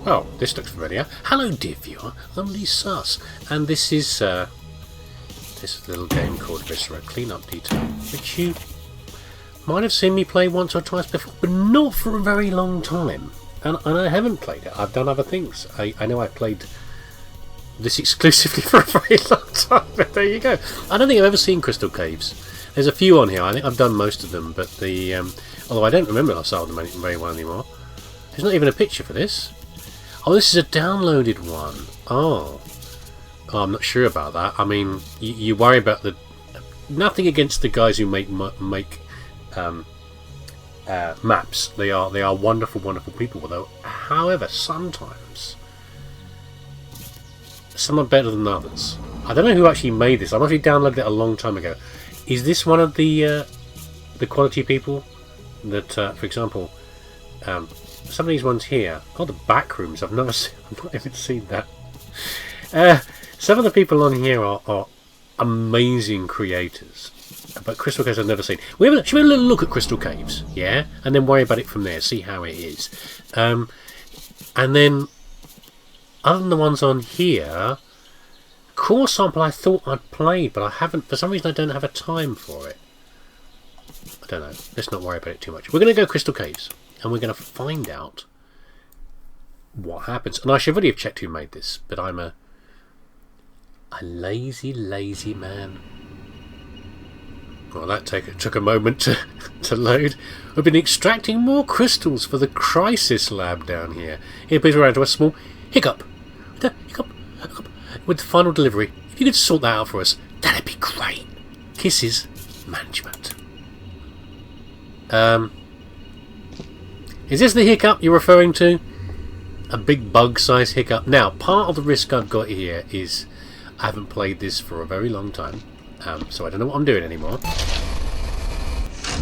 Well, this looks familiar. Hello, dear viewer. I'm LazySuss, and this is this little game called Viscera Cleanup Detail, which you might have seen me play once or twice before, but not for a very long time. And I haven't played it. I've done other things. I know I played this exclusively for a very long time, but there you go. I don't think I've ever seen Crystal Caves. There's a few on here. I think I've done most of them, but the although I don't remember I saw them very well anymore. There's not even a picture for this. Oh, this is a downloaded one. Oh, I'm not sure about that. I mean, you worry about the nothing against the guys who make maps. They are wonderful, wonderful people. Though, however, sometimes some are better than others. I don't know who actually made this. I must have downloaded it a long time ago. Is this one of the quality people that, for example, some of these ones here? Oh, the back rooms. I've not even seen that. Some of the people on here are amazing creators, but Crystal Caves I've never seen. Should we have a little look at Crystal Caves, yeah, and then worry about it from there. See how it is, and then other than the ones on here. Core Sample I thought I'd played, but I haven't. For some reason I don't have a time for it. I don't know. Let's not worry about it too much. We're going to go Crystal Caves, and we're going to find out what happens. And I should really have checked who made this, but I'm a lazy man. Well, that took a moment to load. We've been extracting more crystals for the crisis lab down here. Here, please, we're into a small hiccup. Hiccup. With the final delivery. If you could sort that out for us, that'd be great. Kisses, management. Is this the hiccup you're referring to? A big bug-sized hiccup. Now, part of the risk I've got here is I haven't played this for a very long time, so I don't know what I'm doing anymore.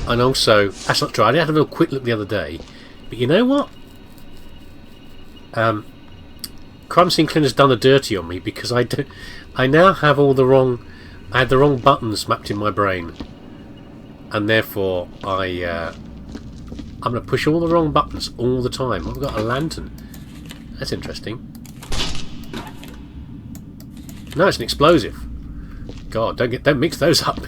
And also, that's not true. I did have a little quick look the other day, but you know what? Crime Scene Cleaner's done the dirty on me because I now have all the wrong. I had the wrong buttons mapped in my brain, and therefore I'm going to push all the wrong buttons all the time. I've got a lantern. That's interesting. No, it's an explosive. God, don't mix those up.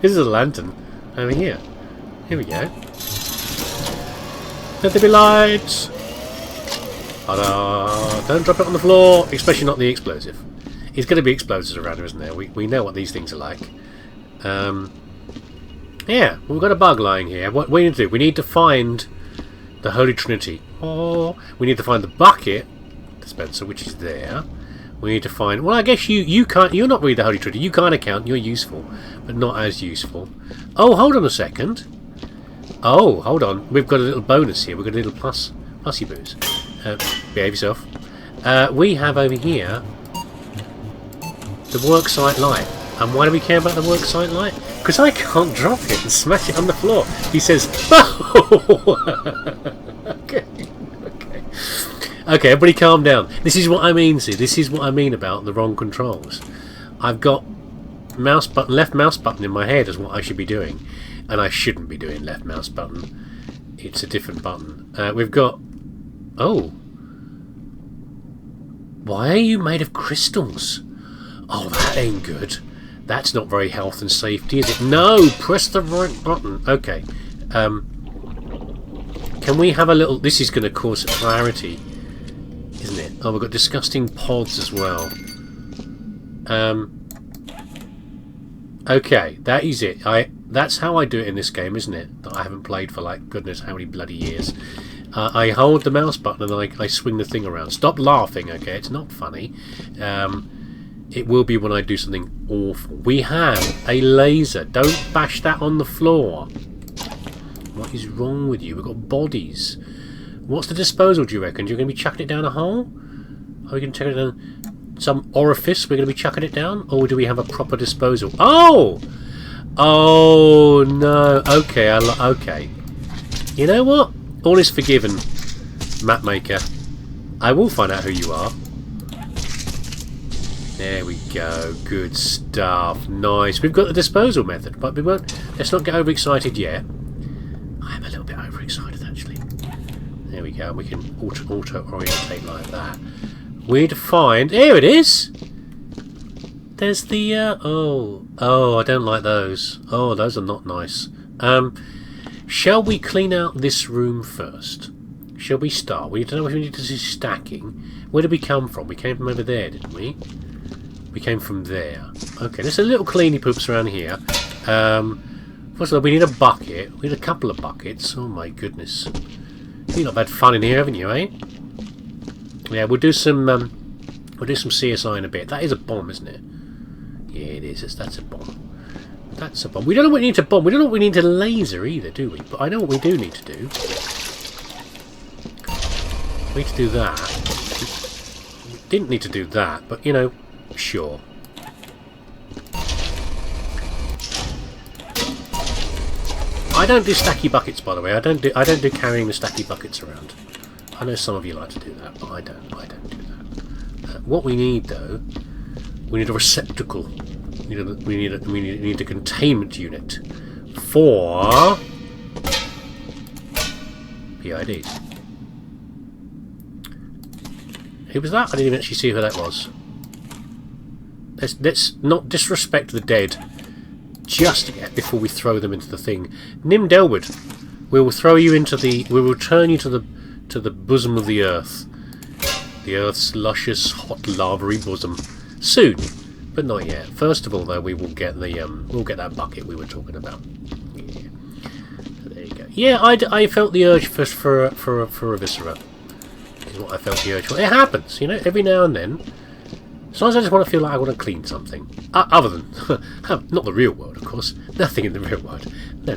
This is a lantern over here. Here we go. Let there be lights. Don't drop it on the floor, especially not the explosive. It's going to be explosives around here, isn't there? We know what these things are like. Yeah, we've got a bug lying here. What we need to do? We need to find the Holy Trinity. Oh, we need to find the bucket dispenser, which is there. We need to find. Well, I guess you can't. You're not really the Holy Trinity. You can't account. You're useful, but not as useful. Oh, hold on a second. Oh, hold on. We've got a little bonus here. We've got a little plusy booze. Behave yourself. We have over here the worksite light. And why do we care about the worksite light? Because I can't drop it and smash it on the floor. He says, Okay, everybody calm down. This is what I mean, see. This is what I mean about the wrong controls. I've got left mouse button in my head is what I should be doing. And I shouldn't be doing left mouse button. It's a different button. We've got... Oh. Why are you made of crystals? Oh, that ain't good. That's not very health and safety, is it? No! Press the right button. Okay. Can we have a little... This is going to cause clarity, isn't it? Oh, we've got disgusting pods as well. Okay, that is it. That's how I do it in this game, isn't it? That I haven't played for, like, goodness how many bloody years. I hold the mouse button and I swing the thing around. Stop laughing, okay? It's not funny. It will be when I do something awful. We have a laser. Don't bash that on the floor. What is wrong with you? We've got bodies. What's the disposal, do you reckon? You're going to be chucking it down a hole? Are we going to chuck it down some orifice? We're going to be chucking it down? Or do we have a proper disposal? Oh! Oh, no. Okay, okay. You know what? All is forgiven, map maker. I will find out who you are. There we go. Good stuff. Nice. We've got the disposal method, but we won't. Let's not get overexcited yet. I am a little bit overexcited, actually. There we go. We can auto-orientate like that. We'd find... Here it is! There's the... Oh, I don't like those. Oh, those are not nice. Shall we clean out this room first? Shall we start? We don't know if we need to do stacking. Where did we come from? We came from over there, didn't we? We came from there. Okay, there's a little cleany poops around here. First of all, we need a bucket. We need a couple of buckets. Oh my goodness. You've not had fun in here, haven't you, eh? Yeah, we'll do some CSI in a bit. That is a bomb, isn't it? Yeah, it is. That's a bomb. That's a bomb. We don't know what we need to bomb. We don't know what we need to laser either, do we? But I know what we do need to do. We need to do that. We didn't need to do that, but you know, sure. I don't do stacky buckets, by the way. I don't do carrying the stacky buckets around. I know some of you like to do that, but I don't do that. What we need, though, we need a receptacle. We need a containment unit for PIDs. Who was that? I didn't even actually see who that was. Let's not disrespect the dead just yet before we throw them into the thing. Nim Delwood, we will throw you into the. We will turn you to the bosom of the earth, the earth's luscious, hot, lavary bosom, soon, but not yet. First of all, though, we will get the we'll get that bucket we were talking about. Yeah. So there you go. Yeah, I felt the urge for a viscera. Is what I felt the urge for. It happens, you know, every now and then. Sometimes I just want to feel like I want to clean something. Other than... not the real world, of course. Nothing in the real world. No.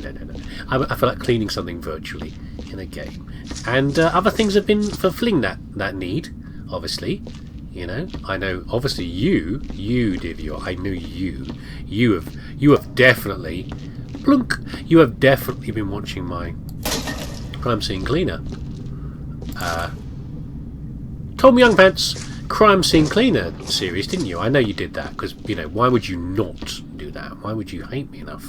I feel like cleaning something virtually in a game. And other things have been fulfilling that need, obviously. You know, I know, obviously you, dear viewer, I know you have definitely... Plunk! You have definitely been watching my Crime Scene Cleaner. Tom Youngpants Crime Scene Cleaner series, didn't you? I know you did that, because, you know, why would you not do that? Why would you hate me enough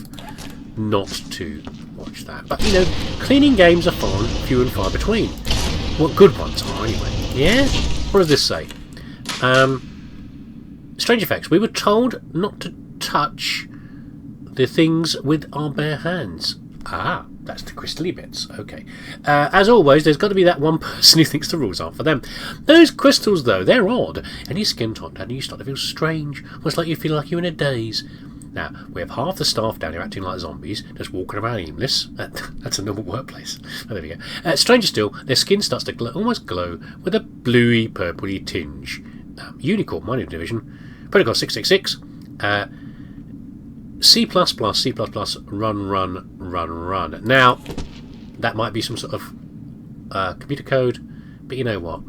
not to watch that? But, you know, cleaning games are few and far between. What good ones are, anyway. Yeah? What does this say? Strange Effects. We were told not to touch the things with our bare hands. Ah, that's the crystally bits. Okay. As always, there's got to be that one person who thinks the rules aren't for them. Those crystals, though, they're odd. And your skin top down and you start to feel strange. Almost like you feel like you're in a daze. Now, we have half the staff down here acting like zombies, just walking around aimless. That's a normal workplace. Oh, there we go. Stranger still, their skin starts to glow, almost glow with a bluey, purpley tinge. Unicorn, my new division. Protocol 666. C++, C++, run. Now, that might be some sort of computer code, but you know what?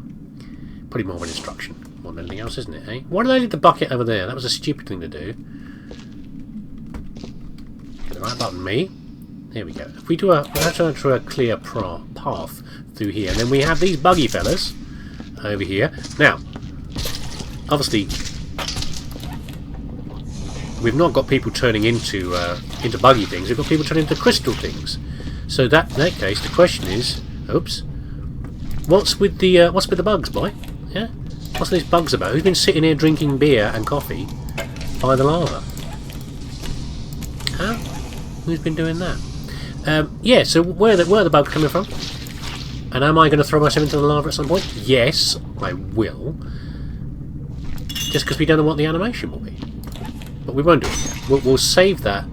Probably more of an instruction, more than anything else, isn't it, eh? Why did I leave the bucket over there? That was a stupid thing to do. Get the right button, me. There we go. If we do we'll have to enter a clear path through here, and then we have these buggy fellas over here. Now, obviously, we've not got people turning into buggy things. We've got people turning into crystal things. So in that case, the question is, oops, what's with the bugs, boy? Yeah, what's these bugs about? Who's been sitting here drinking beer and coffee by the lava? Huh? Who's been doing that? Yeah. So where are the bugs coming from? And am I going to throw myself into the lava at some point? Yes, I will. Just because we don't know what the animation will be. But we won't do it yet. We'll save that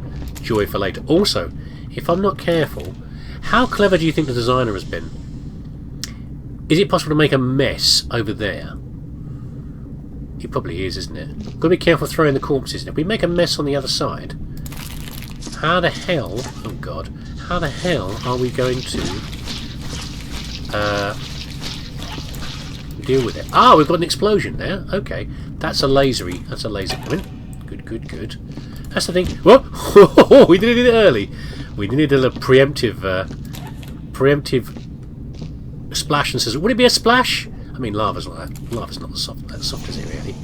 joy for later. Also, if I'm not careful, how clever do you think the designer has been? Is it possible to make a mess over there? It probably is, isn't it? Got to be careful throwing the corpses. If we make a mess on the other side, how the hell... Oh God. How the hell are we going to... deal with it? Ah, we've got an explosion there. Okay. That's a laser coming. Good. That's the thing. Whoa! We did it early. We needed a little preemptive splash and sizzle. Would it be a splash? I mean, lava's not that soft as it really.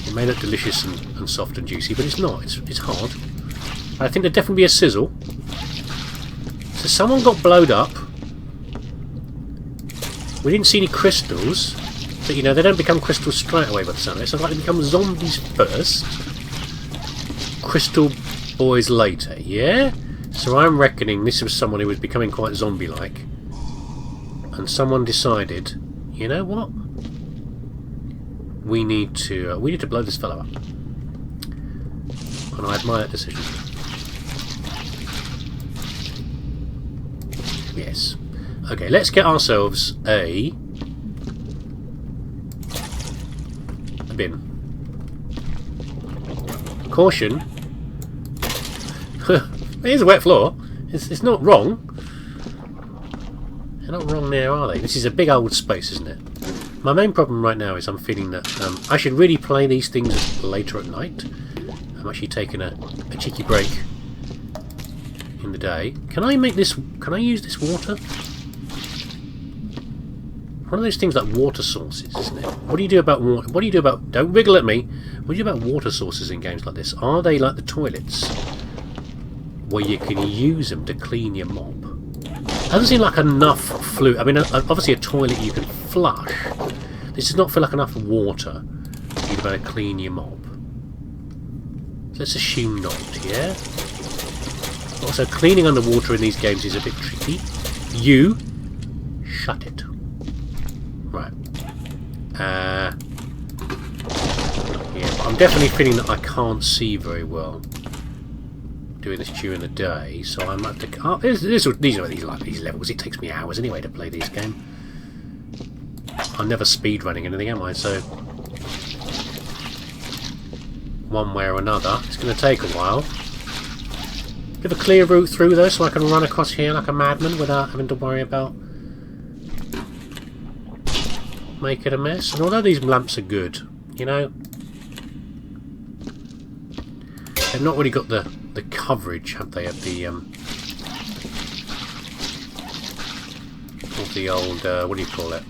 It may look delicious and soft and juicy, but it's not. It's hard. I think there'd definitely be a sizzle. So someone got blowed up. We didn't see any crystals, but you know, they don't become crystals straight away by the sound of it. So like they become zombies first, crystal boys later, yeah? So I'm reckoning this was someone who was becoming quite zombie-like. And someone decided, you know what? We need to blow this fellow up. And I admire that decision. Yes. Okay, let's get ourselves a bin. Caution. Here's a wet floor. It's not wrong. They're not wrong there, are they? This is a big old space, isn't it? My main problem right now is I'm feeling that I should really play these things later at night. I'm actually taking a cheeky break in the day. Can I make this? Can I use this water? One of those things like water sources, isn't it? What do you do about water? What do you do about? Don't wriggle at me. What do you do about water sources in games like this? Are they like the toilets, where you can use them to clean your mop? Doesn't seem like enough fluid. I mean, obviously a toilet you can flush. This does not feel like enough water for you to be able to clean your mop. Let's assume not, yeah? Also, cleaning underwater in these games is a bit tricky. You shut it. Right. Yeah, but I'm definitely feeling that I can't see very well doing this during the day, so I might have to. Oh, these are these levels. It takes me hours anyway to play this game. I'm never speed running anything, am I? So one way or another, it's going to take a while. Bit of a clear route through though, so I can run across here like a madman without having to worry about making a mess. And although these lamps are good, you know, they've not really got the coverage, have they, of the old what do you call it?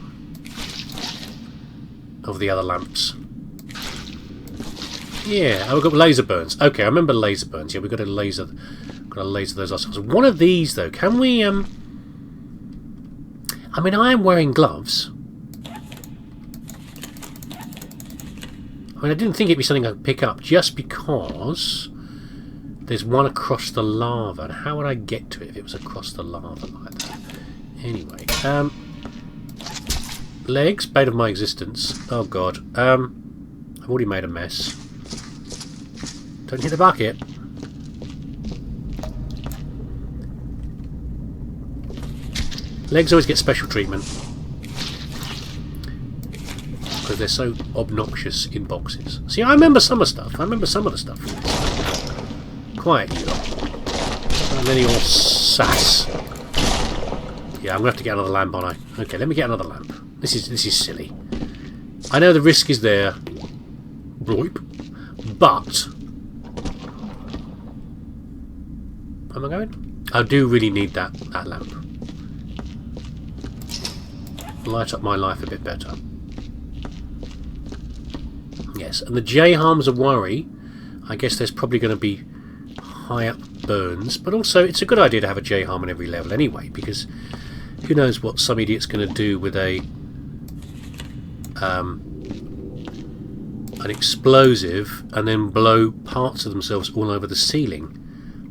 Of the other lamps. Yeah, oh, we've got laser burns. Okay, I remember laser burns. Yeah, we've got to laser those ourselves. One of these though, can we? I mean, I am wearing gloves. I mean, I didn't think it'd be something I could pick up just because there's one across the lava. And how would I get to it if it was across the lava like that? Anyway, legs, bane of my existence. Oh god, I've already made a mess. Don't hit the bucket. Legs always get special treatment because they're so obnoxious in boxes. See, I remember some of stuff. I remember some of the stuff. Quiet, you lot. And then your sass. Yeah, I'm gonna have to get another lamp, aren't I? Okay, let me get another lamp. This is silly. I know the risk is there, but am I going? I do really need that lamp. Light up my life a bit better. Yes, and the J-harm's a worry. I guess there's probably going to be high up burns, but also it's a good idea to have a J-harm on every level anyway, because who knows what some idiot's going to do with a an explosive and then blow parts of themselves all over the ceiling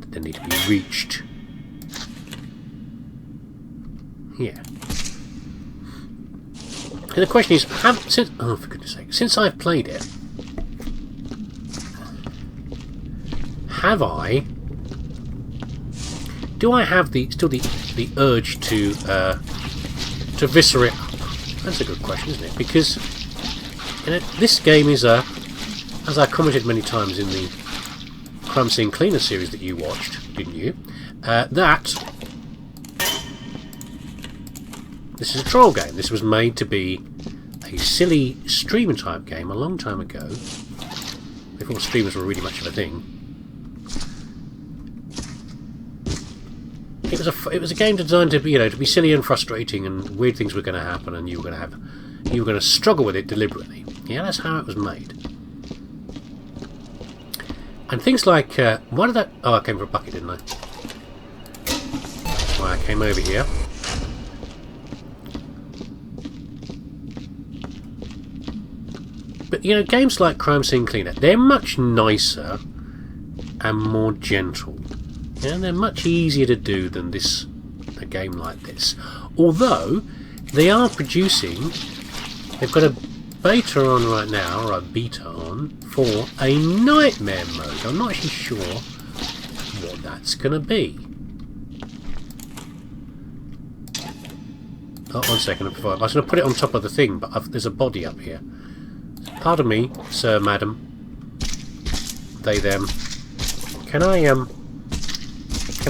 that then need to be reached. Yeah. And the question is, oh for goodness sake, since I've played it, do I have still the urge to viscera it up? That's a good question, isn't it? Because you know, this game is as I commented many times in the Crime Scene Cleaner series that you watched, didn't you? This is a troll game. This was made to be a silly streamer type game a long time ago, before streamers were really much of a thing. It was a game designed to be, you know, to be silly and frustrating, and weird things were going to happen, and you were going to struggle with it deliberately. Yeah, that's how it was made. And things like why did that? Oh, I came for a bucket, didn't I? That's why I came over here. but you know, games like Crime Scene Cleanup, they're much nicer and more gentle. Yeah, they're much easier to do than a game like this. Although they are producing, they've got a beta on right now, or a beta on, for a nightmare mode. I'm not actually sure what that's going to be. Oh, 1 second. I was going to put it on top of the thing, but there's a body up here. Pardon me, sir, madam. They, them. Can I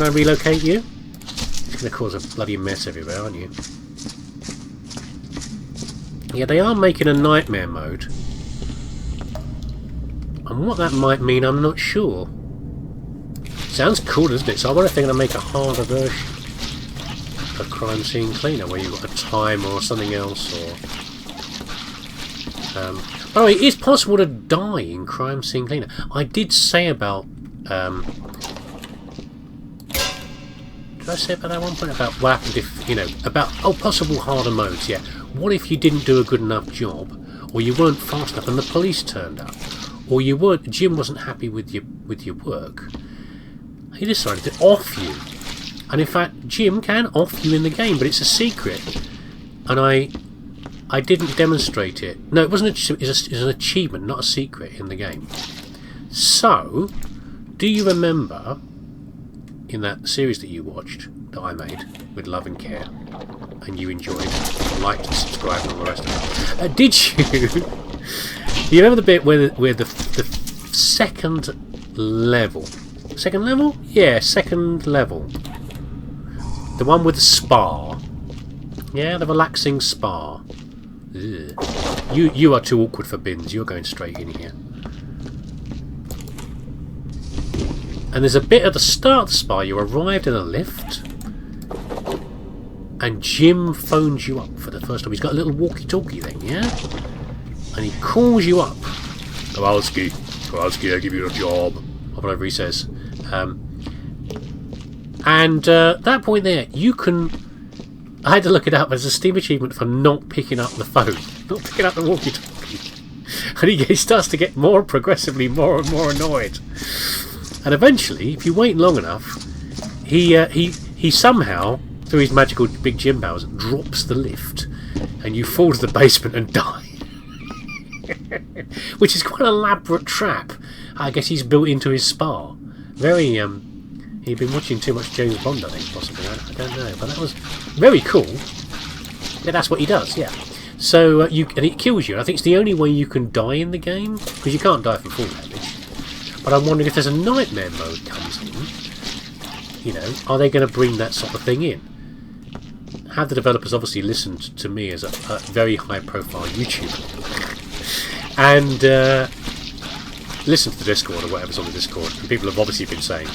relocate you? It's going to cause a bloody mess everywhere, aren't you? Yeah, they are making a nightmare mode. And what that might mean, I'm not sure. Sounds cool, doesn't it? So I wonder if they're going to make a harder version of Crime Scene Cleaner, where you've got a timer or something else, or... by the way, it is possible to die in Crime Scene Cleaner. I did say about... did I say about that one point? About what happened if, you know, about possible harder modes, yeah. What if you didn't do a good enough job, or you weren't fast enough and the police turned up, or Jim wasn't happy with your work? He decided to off you. And in fact, Jim can off you in the game, but it's a secret. And I didn't demonstrate it. No, it wasn't. It's an achievement, not a secret in the game. So, do you remember in that series that you watched, that I made with love and care, and you enjoyed, liked, subscribed, and all the rest of it? Did you? You remember the bit where the second level? Second level? Yeah, second level. The one with the spa. Yeah, the relaxing spa. Ugh. You are too awkward for bins. You're going straight in here. And there's a bit at the start of the spa. You arrived in a lift, and Jim phones you up for the first time. He's got a little walkie-talkie thing, yeah? And he calls you up. Kowalski, I give you a job. Or whatever he says. And at that point there, you can... I had to look it up. There's a Steam achievement for not picking up the phone. Not picking up the walkie-talkie. And he starts to get progressively more and more annoyed. And eventually, if you wait long enough, he somehow, through his magical big gym powers, drops the lift. And you fall to the basement and die. Which is quite an elaborate trap. I guess he's built into his spa. Very, he'd been watching too much James Bond, I think, possibly. I don't know. But that was very cool. Yeah, that's what he does, yeah. So, and it kills you. And I think it's the only way you can die in the game, because you can't die from fall damage. But I'm wondering if there's a nightmare mode comes in, you know, are they going to bring that sort of thing in? Have the developers obviously listened to me as a very high-profile YouTuber, and listen to the Discord or whatever's on the Discord, and people have obviously been saying,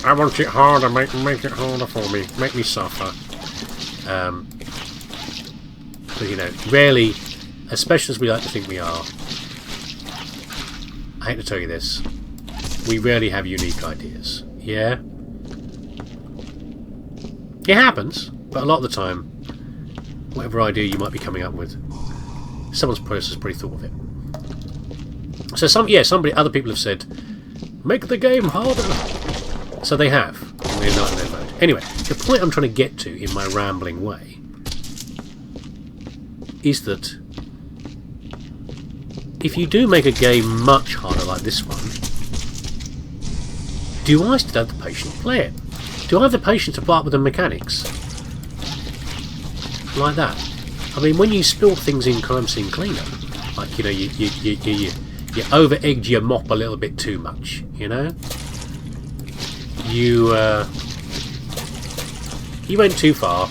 I want it harder, make it harder for me, make me suffer. But you know, rarely, especially as we like to think we are, I hate to tell you this, we rarely have unique ideas. Yeah? It happens, but a lot of the time, whatever idea you might be coming up with, someone's process has pretty thought of it. So other people have said, make the game harder. So they have, in their nightmare mode. Anyway, the point I'm trying to get to in my rambling way is that if you do make a game much harder like this one, do I still have the patience to play it? Do I have the patience to put up with the mechanics? Like that. I mean, when you spill things in Crime Scene Cleanup, like, you know, you over-egged your mop a little bit too much, you know? You went too far,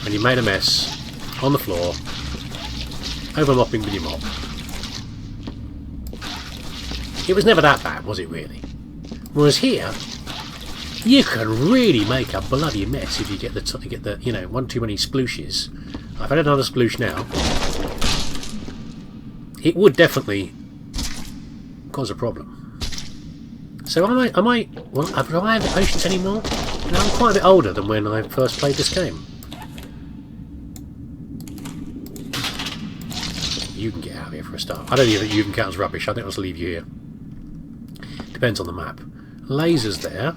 and you made a mess on the floor, over-mopping with your mop. It was never that bad, was it really? Whereas here, you can really make a bloody mess if you get the you know, one too many splooshes. I've had another sploosh now. It would definitely cause a problem. So do I have the patience anymore? No, I'm quite a bit older than when I first played this game. you can get out of here for a start. I don't even think you can count as rubbish. I think I'll just leave you here. Depends on the map. Lasers there.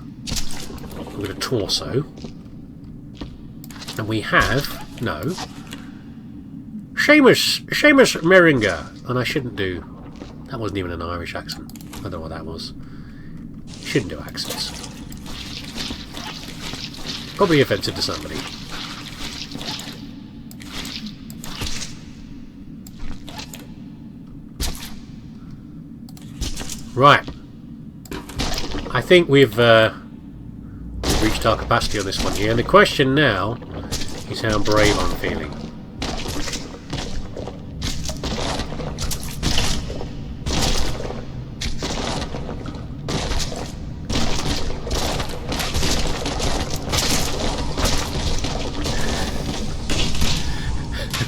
With a torso. And we have... No. Seamus Meringer. And I shouldn't do... That wasn't even an Irish accent. I don't know what that was. Shouldn't do accents. Probably offensive to somebody. Right. I think we've reached our capacity on this one here. And the question now is how brave I'm feeling.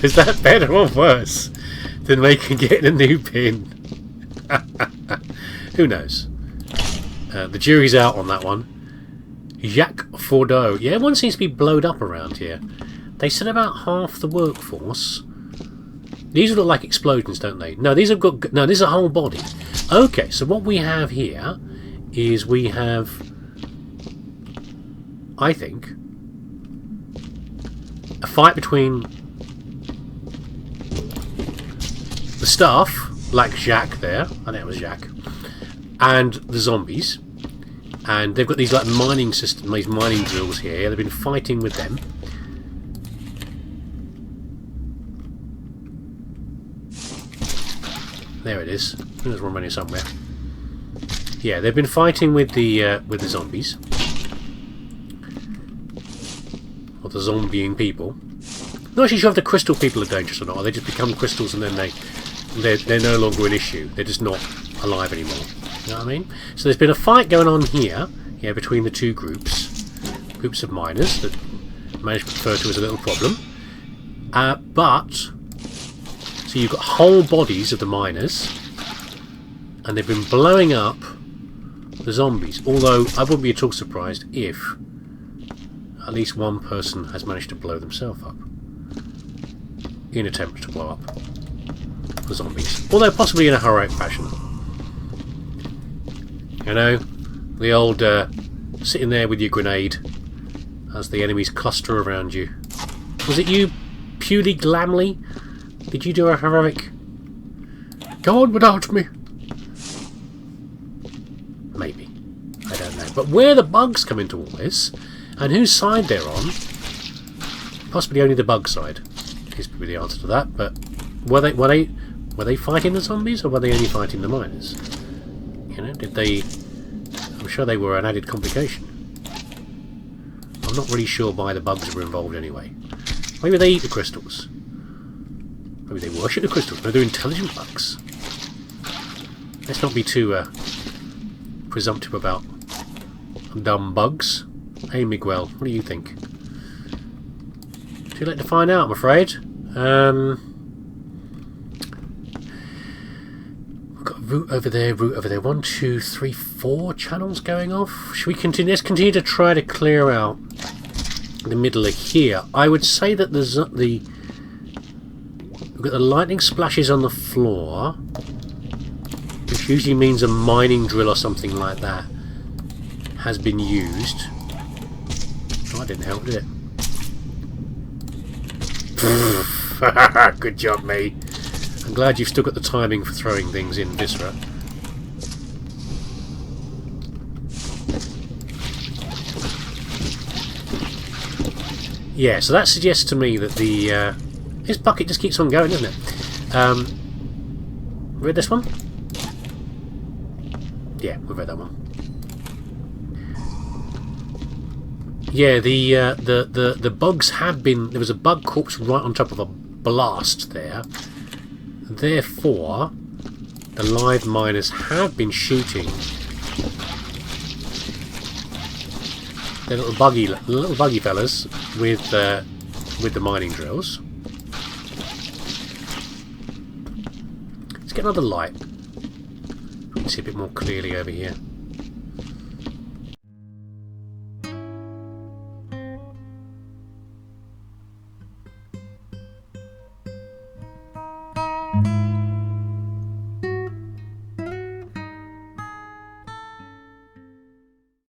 Is that better or worse than making getting a new pin? Who knows? The jury's out on that one. Jacques Fordeaux. Yeah, everyone seems to be blowed up around here. They said about half the workforce. These look like explosions, don't they? No, these have got... No, this is a whole body. Okay, so what we have here is we have... I think... a fight between... the staff, like Jacques there, I think it was Jacques, and the zombies, and they've got these like mining system, these mining drills here. They've been fighting with them. There it is. There's one running somewhere. Yeah, they've been fighting with the zombies, or the zombieing people. I'm not actually sure if the crystal people are dangerous or not. Or they just become crystals and then they're no longer an issue. They're just not alive anymore. You know what I mean? So there's been a fight going on here, between the two groups of miners that management refer to as a little problem. So you've got whole bodies of the miners, and they've been blowing up the zombies. Although I wouldn't be at all surprised if at least one person has managed to blow themselves up in attempt to blow up the zombies. Although possibly in a heroic fashion. You know, the old sitting there with your grenade as the enemies cluster around you. Was it you, Pewley Glamley? Did you do a heroic? Go on without me. Maybe. I don't know. But where the bugs come into all this, and whose side they're on, possibly only the bug side is probably the answer to that. But were they fighting the zombies, or were they only fighting the miners? You know, did they? I'm sure they were an added complication. I'm not really sure why the bugs were involved anyway. Maybe they eat the crystals. Maybe they worship the crystals. Maybe they're intelligent bugs. Let's not be too presumptive about dumb bugs. Hey Miguel, what do you think? Too late to find out, I'm afraid. We've got route over there, route over there. 1, 2, 3, 4 channels going off. Should we continue? Let's continue to try to clear out the middle of here. I would say that we've got the lightning splashes on the floor, which usually means a mining drill or something like that has been used. Oh, that didn't help, did it? Good job, mate. I'm glad you've still got the timing for throwing things in Viscera. Yeah, so that suggests to me that the this bucket just keeps on going, doesn't it? Read this one? Yeah, we've read that one. Yeah, the bugs have been... There was a bug corpse right on top of a blast there. Therefore, the live miners have been shooting the little buggy fellas with the mining drills. Let's get another light. You can see a bit more clearly over here.